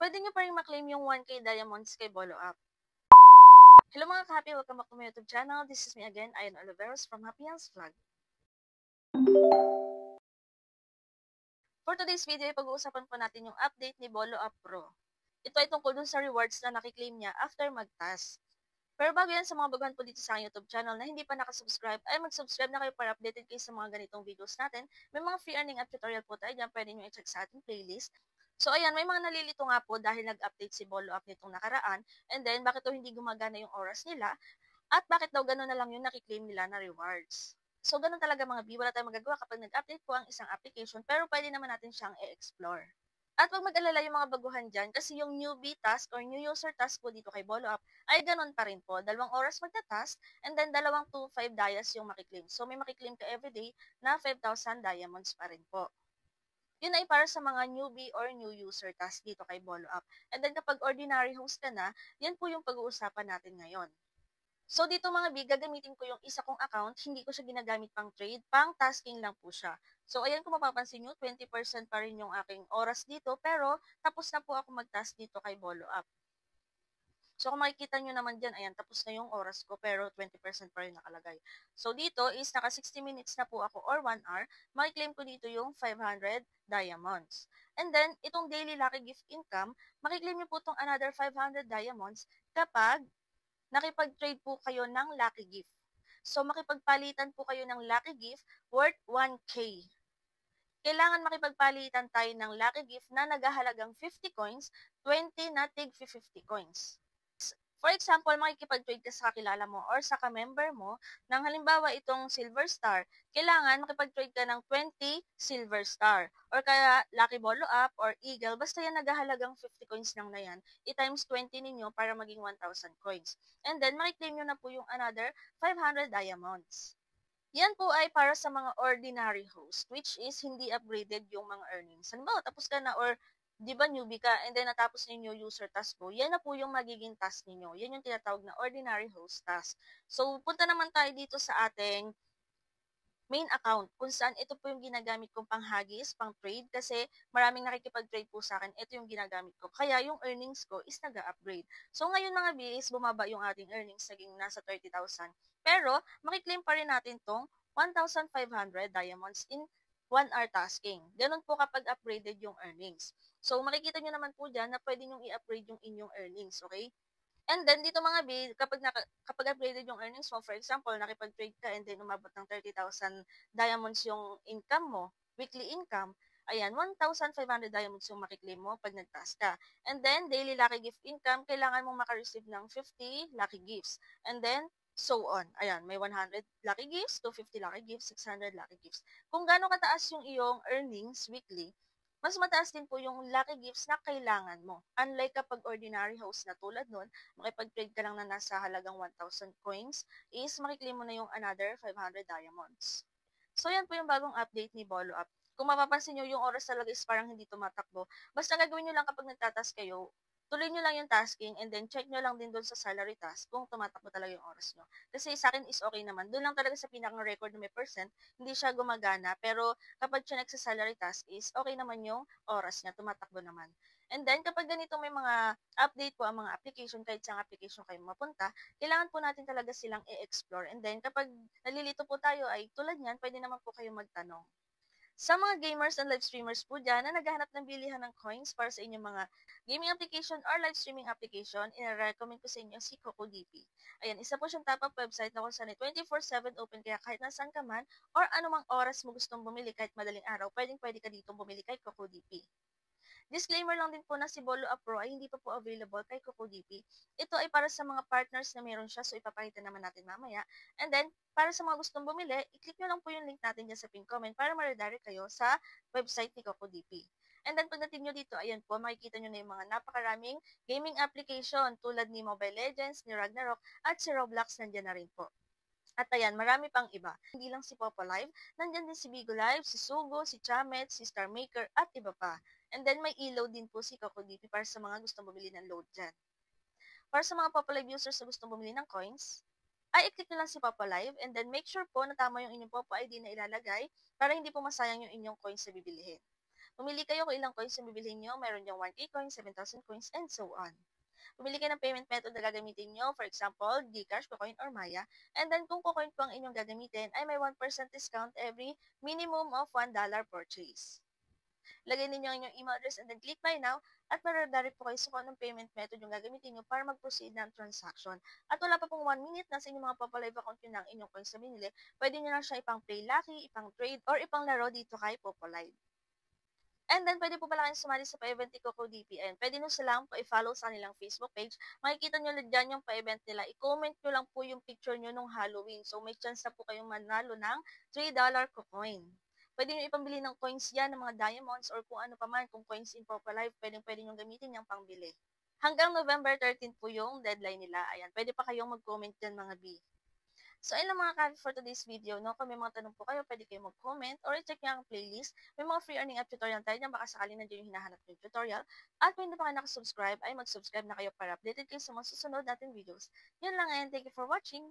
pwede nyo pa rin maklaim yung 1K diamonds kay Bolo Up. Hello mga ka-happy! Welcome back to my YouTube channel. This is me again, Ayan Oliveros from Happy Hands Vlog. For today's video, pag-uusapan po natin yung update ni Bolo Up Pro. Ito ay tungkol dun sa rewards na nakiklaim niya after mag-task. Pero bago yan, sa mga baguhan po dito sa aking YouTube channel na hindi pa nakasubscribe, ay mag-subscribe na kayo para updated kayo sa mga ganitong videos natin. May mga free earning at tutorial po tayo dyan, pwede nyo i-check sa ating playlist. So ayan, may mga nalilito nga po dahil nag-update si Bolo Up nitong nakaraan, and then bakit daw hindi gumagana yung oras nila, at bakit daw gano'n na lang yung nakiklaim nila na rewards. So ganun talaga mga B, wala tayong magagawa kapag nag-update po ang isang application, pero pwede naman natin siyang i-explore. At wag mag-alala yung mga baguhan dyan kasi yung newbie task or new user task po dito kay Bolo Up ay ganun pa rin po. 2 oras magta-task and then 2 to 5 dias yung makiklaim. So may makiklaim ka everyday na 5,000 diamonds pa rin po. Yun ay para sa mga newbie or new user task dito kay Bolo Up. And then kapag ordinary host ka na, yan po yung pag-uusapan natin ngayon. So dito mga B, gagamitin ko yung isa kong account, hindi ko siya ginagamit pang trade, pang tasking lang po siya. So ayan, kung mapapansin nyo, 20% pa rin yung aking oras dito, pero tapos na po ako mag-task dito kay Bolo Up. So kung makikita nyo naman dyan, ayan, tapos na yung oras ko, pero 20% pa rin nakalagay. So dito is naka 60 minutes na po ako or 1 hour, makiklaim ko dito yung 500 diamonds. And then, itong daily lucky gift income, makiklaim nyo po itong another 500 diamonds kapag nakipag-trade po kayo ng lucky gift. So, makipagpalitan po kayo ng lucky gift worth 1K. Kailangan makipagpalitan tayo ng lucky gift na nagahalagang 50 coins, 20 na tig 50 coins. For example, makikipag-trade ka sa kakilala mo or sa ka-member mo ng halimbawa itong Silver Star, kailangan makipag-trade ka ng 20 Silver Star or kaya Lucky Bolo Up or Eagle, basta yan nagahalagang 50 coins lang na yan, i-times 20 ninyo para maging 1,000 coins. And then, makiklaim nyo na po yung another 500 diamonds. Yan po ay para sa mga ordinary host, which is hindi upgraded yung mga earnings. Halimbawa, tapos ka na or di ba newbie ka and then natapos ninyo user task mo, yan na po yung magiging task ninyo. Yan yung tinatawag na ordinary host task. So, punta naman tayo dito sa ating main account, kung saan ito po yung ginagamit kong panghagis, pang trade, kasi maraming nakikipag-trade po sa akin, ito yung ginagamit ko. Kaya yung earnings ko is nag-upgrade. So ngayon mga bis, bumaba yung ating earnings, naging nasa 30,000. Pero, makiklaim pa rin natin tong 1,500 diamonds in 1 hour tasking. Ganun po kapag upgraded yung earnings. So, makikita nyo naman po dyan na pwede nyo i-upgrade yung inyong earnings, okay? And then, dito mga B, kapag upgraded yung earnings mo, for example, nakipag-trade ka and then umabot ng 30,000 diamonds yung income mo, weekly income, ayan, 1,500 diamonds yung makiklaim mo pag nag-task ka. And then, daily lucky gift income, kailangan mong makareceive ng 50 lucky gifts. And then, so on. Ayan, may 100 lucky gifts, 250 lucky gifts, 600 lucky gifts. Kung gaano kataas yung iyong earnings weekly, mas mataas din po yung lucky gifts na kailangan mo. Unlike kapag ordinary host na tulad nun, makipag-trade ka lang na nasa halagang 1,000 coins, is makiklaim mo na yung another 500 diamonds. So yan po yung bagong update ni Bolo Up. Kung mapapansin nyo, yung oras talaga is parang hindi tumatakbo. Basta gagawin nyo lang kapag nagtatas kayo, tuloy nyo lang yung tasking and then check nyo lang din doon sa salary task kung tumatakbo talaga yung oras nyo. Kasi sa akin is okay naman. Doon lang talaga sa pinakang record na may percent, hindi siya gumagana. Pero kapag chinek sa salary task is okay naman yung oras niya, tumatakbo naman. And then, kapag ganito may mga update po ang mga application, kahit saan application kayo mapunta, kailangan po natin talaga silang i-explore. And then, kapag nalilito po tayo ay tulad niyan, pwede naman po kayo magtanong. Sa mga gamers and live streamers po dyan na naghahanap ng bilihan ng coins para sa inyong mga gaming application or live streaming application, ina-recommend ko sa inyo si CocoDP. Ayan, isa po siyang top-up website na kung saan 24/7 open kaya kahit nasaan ka man or anumang oras mo gustong bumili kahit madaling araw, pwedeng-pwede ka dito bumili kay CocoDP. Disclaimer lang din po na si Bolo Up Pro ay hindi pa po available kay CocoDP. Ito ay para sa mga partners na meron siya, so ipapakita naman natin mamaya. And then, para sa mga gustong bumili, i-click nyo lang po yung link natin dyan sa pin comment para ma-redirect kayo sa website ni CocoDP. And then, pagdating nyo dito, ayan po, makikita nyo na yung mga napakaraming gaming application tulad ni Mobile Legends, ni Ragnarok, at si Roblox nandyan na rin po. At ayan, marami pang iba. Hindi lang si Popo Live, nandyan din si Bigo Live, si Sugo, si Chamet, si Star Maker, at iba pa. And then may ilaw din po si CocoDP para sa mga gustong bumili ng load dyan. Para sa mga Popo Live users na gustong bumili ng coins, ay i-click nyo lang si Popo Live and then make sure po na tama yung inyong Popo ID na ilalagay para hindi po masayang yung inyong coins na bibilihin. Pumili kayo kung ilang coins yung bibilhin nyo. Meron yung 1K coins, 7,000 coins, and so on. Pumili kayo ng payment method na gagamitin nyo. For example, Gcash, Kucoin, or Maya. And then, kung Kucoin po ang inyong gagamitin, ay may 1% discount every minimum of $1 purchase. Lagay ninyo ang inyong email address and then click buy now at maradirect po kayo sa kung anong payment method yung gagamitin nyo para mag-proceed ng transaction. At wala pa pong 1 minute na sa inyong mga Popalive account yun ng inyong coins na binili, pwede nyo lang siya ipang play lucky, ipang trade, or ipang laro dito kay Popalive. And then, pwede po pala kayong sumali sa pa-event ni Coco DPN. Pwede nyo silang pa-follow sa kanilang Facebook page. Makikita nyo dyan yung pa-event nila. I-comment nyo lang po yung picture nyo nung Halloween. So, may chance na po kayong manalo ng $3 coin. Pwede nyo ipambili ng coins yan, ng mga diamonds, or kung ano pa man, kung coins in Popalive, pwede nyo gamitin yung pangbili. Hanggang November 13 po yung deadline nila. Ayan, pwede pa kayong mag-comment dyan mga B. So, ayun lang mga ka for today's video, no? Kung may mga tanong po kayo, pwede kayo mag-comment or i-check nyo ang playlist. May mga free earning app tutorial tayo dyan, baka sakaling nandiyan yung hinahanap yung tutorial. At kung hindi pa kayo nakasubscribe, ay mag-subscribe na kayo para updated kayo sa mga susunod natin videos. Yun lang and thank you for watching!